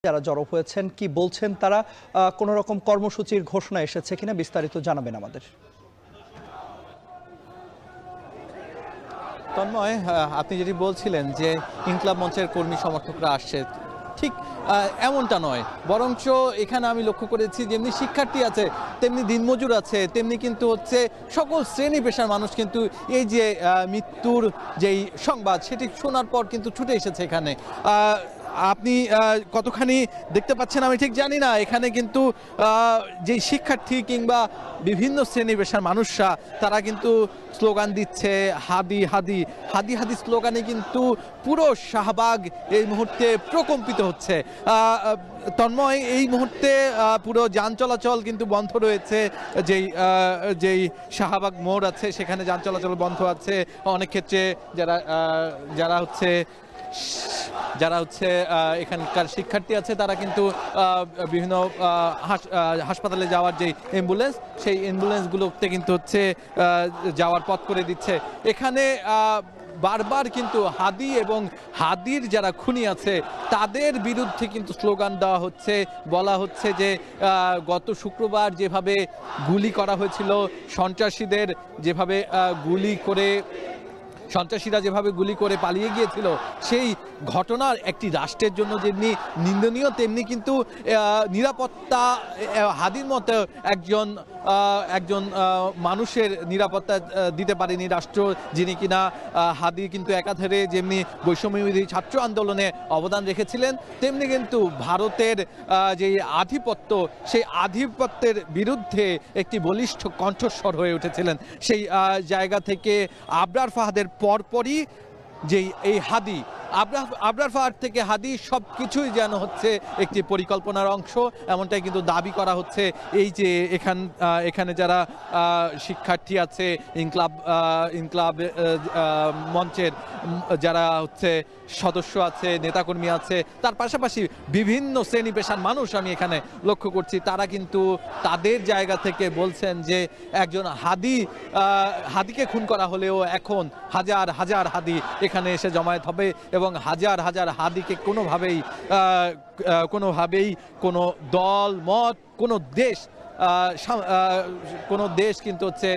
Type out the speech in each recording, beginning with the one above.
যারা জড়ো হয়েছেন কি বলছেন তারা, কোনো রকম কর্মসূচির ঘোষণা এসেছে কিনা বিস্তারিত জানাবেন আমাদের। তন্ময়, আপনি যেটি বলছিলেন যে ইনকলাব মঞ্চের কর্মী সমর্থকরা আসছে, ঠিক এমনটা নয়, বরঞ্চ এখানে আমি লক্ষ্য করেছি যেমনি শিক্ষার্থী আছে, তেমনি দিনমজুর আছে, তেমনি কিন্তু হচ্ছে সকল শ্রেণী পেশার মানুষ কিন্তু এই যে মৃত্যুর যেই সংবাদ সেটি শোনার পর কিন্তু ছুটে এসেছে এখানে। আপনি কতখানি দেখতে পাচ্ছেন আমি ঠিক জানি না, এখানে কিন্তু যে শিক্ষার্থী কিংবা বিভিন্ন শ্রেণী পেশার মানুষরা তারা কিন্তু স্লোগান দিচ্ছে হাদি হাদি হাদি হাদি স্লোগানে কিন্তু পুরো শাহবাগ এই মুহূর্তে প্রকম্পিত হচ্ছে। তন্ময়, এই মুহূর্তে পুরো যান চলাচল কিন্তু বন্ধ রয়েছে, যেই শাহবাগ মোড় আছে সেখানে যান চলাচল বন্ধ আছে। অনেক ক্ষেত্রে যারা হচ্ছে এখানকার শিক্ষার্থী আছে তারা কিন্তু বিভিন্ন হাসপাতালে যাওয়ার যে অ্যাম্বুলেন্স, সেই অ্যাম্বুলেন্সগুলোতে কিন্তু হচ্ছে যাওয়ার পথ করে দিচ্ছে। এখানে বারবার কিন্তু হাদি এবং হাদির যারা খুনি আছে তাদের বিরুদ্ধে কিন্তু স্লোগান দেওয়া হচ্ছে, বলা হচ্ছে যে গত শুক্রবার যেভাবে গুলি করা হয়েছিল, সন্ত্রাসীরা যেভাবে গুলি করে পালিয়ে গিয়েছিল, সেই ঘটনার একটি রাষ্ট্রের জন্য যেমনি নিন্দনীয়, তেমনি কিন্তু নিরাপত্তা হাদির মতো একজন মানুষের নিরাপত্তা দিতে পারেনি রাষ্ট্র, যিনি কিনা হাদি কিন্তু একাধারে যেমনি বৈষম্যবিরোধী ছাত্র আন্দোলনে অবদান রেখেছিলেন, তেমনি কিন্তু ভারতের যে আধিপত্য, সেই আধিপত্যের বিরুদ্ধে একটি বলিষ্ঠ কণ্ঠস্বর হয়ে উঠেছিলেন। সেই জায়গা থেকে আবরার ফাহাদের পরপরই যেই এই হাদি, আবরার ফাহাদ থেকে হাদি সব কিছুই যেন হচ্ছে একটি পরিকল্পনার অংশ, এমনটাই কিন্তু দাবি করা হচ্ছে। এই যে এখানে যারা শিক্ষার্থী আছে, ইনকলাব মঞ্চের যারা হচ্ছে সদস্য আছে, নেতাকর্মী আছে, তার পাশাপাশি বিভিন্ন শ্রেণী পেশার মানুষ আমি এখানে লক্ষ্য করছি, তারা কিন্তু তাদের জায়গা থেকে বলছেন যে একজন হাদিকে খুন করা হলেও এখন হাজার হাজার হাদি এখানে এসে জমায়েত হবে এবং হাজার হাজার হাদিকে কোনোভাবেই কোনো দল মত কোনো দেশ কিন্তু হচ্ছে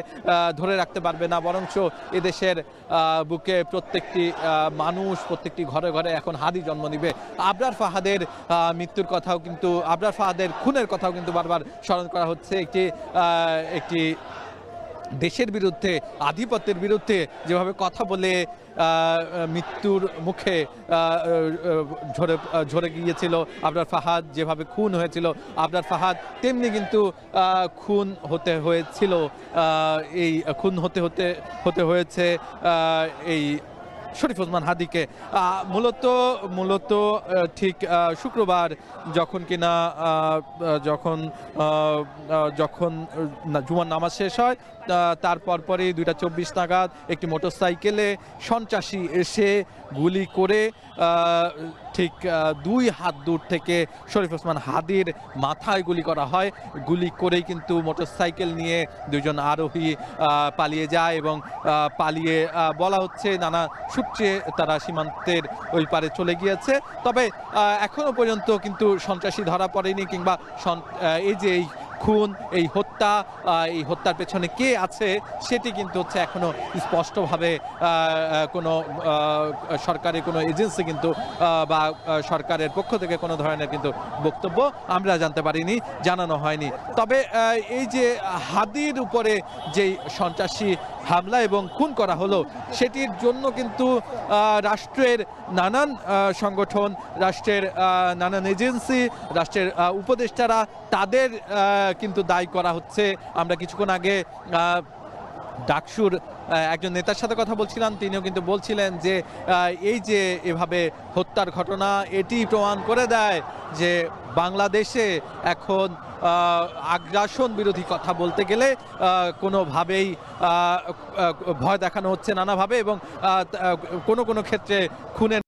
ধরে রাখতে পারবে না, বরঞ্চ এদেশের বুকে প্রত্যেকটি মানুষ, প্রত্যেকটি ঘরে ঘরে এখন হাদি জন্ম নিবে। আবরার ফাহাদের মৃত্যুর কথাও কিন্তু, আবরার ফাহাদের খুনের কথাও কিন্তু বারবার স্মরণ করা হচ্ছে। একটি দেশের বিরুদ্ধে, আধিপত্যের বিরুদ্ধে যেভাবে কথা বলে মৃত্যুর মুখে ঝরে গিয়েছিল আবরার ফাহাদ, যেভাবে খুন হয়েছিল আবরার ফাহাদ, তেমনি কিন্তু খুন হতে হয়েছে এই শরীফ ওসমান হাদিকে। মূলত ঠিক শুক্রবার যখন জুমার নামাজ শেষ হয়, তারপর পরে 2:24 নাগাদ একটি মোটরসাইকেলে সন্ত্রাসী এসে গুলি করে ঠিক 2 হাত দূর থেকে শরীফ ওসমান হাদির মাথায় গুলি করা হয়। গুলি করেই কিন্তু মোটরসাইকেল নিয়ে 2 জন আরোহী পালিয়ে যায় এবং পালিয়ে বলা হচ্ছে নানা সূত্রে তারা সীমান্তের ওই পারে চলে গিয়েছে। তবে এখনো পর্যন্ত কিন্তু সন্ত্রাসী ধরা পড়েনি, কিংবা এই যে এই খুন, এই হত্যার পেছনে কে আছে সেটি কিন্তু হচ্ছে এখনো স্পষ্টভাবে কোনো সরকারের কোনো এজেন্সি কিন্তু বা সরকারের পক্ষ থেকে কোনো ধরনের কিন্তু বক্তব্য আমরা জানতে পারিনি, জানানো হয়নি। তবে এই যে হাদির উপরে যেই সন্ত্রাসী হামলা এবং খুন করা হলো, সেটির জন্য কিন্তু রাষ্ট্রের নানান সংগঠন, রাষ্ট্রের নানান এজেন্সি, রাষ্ট্রের উপদেষ্টারা, তাদের কিন্তু দায়ী করা হচ্ছে। আমরা কিছুক্ষণ আগে ডাকসুর একজন নেতার সাথে কথা বলছিলাম, তিনিও কিন্তু বলছিলেন যে এই যে এভাবে হত্যার ঘটনা, এটি প্রমাণ করে দেয় যে বাংলাদেশে এখন আগ্রাসন বিরোধী কথা বলতে গেলে কোনোভাবেই ভয় দেখানো হচ্ছে নানাভাবে, এবং কোনো ক্ষেত্রে খুনের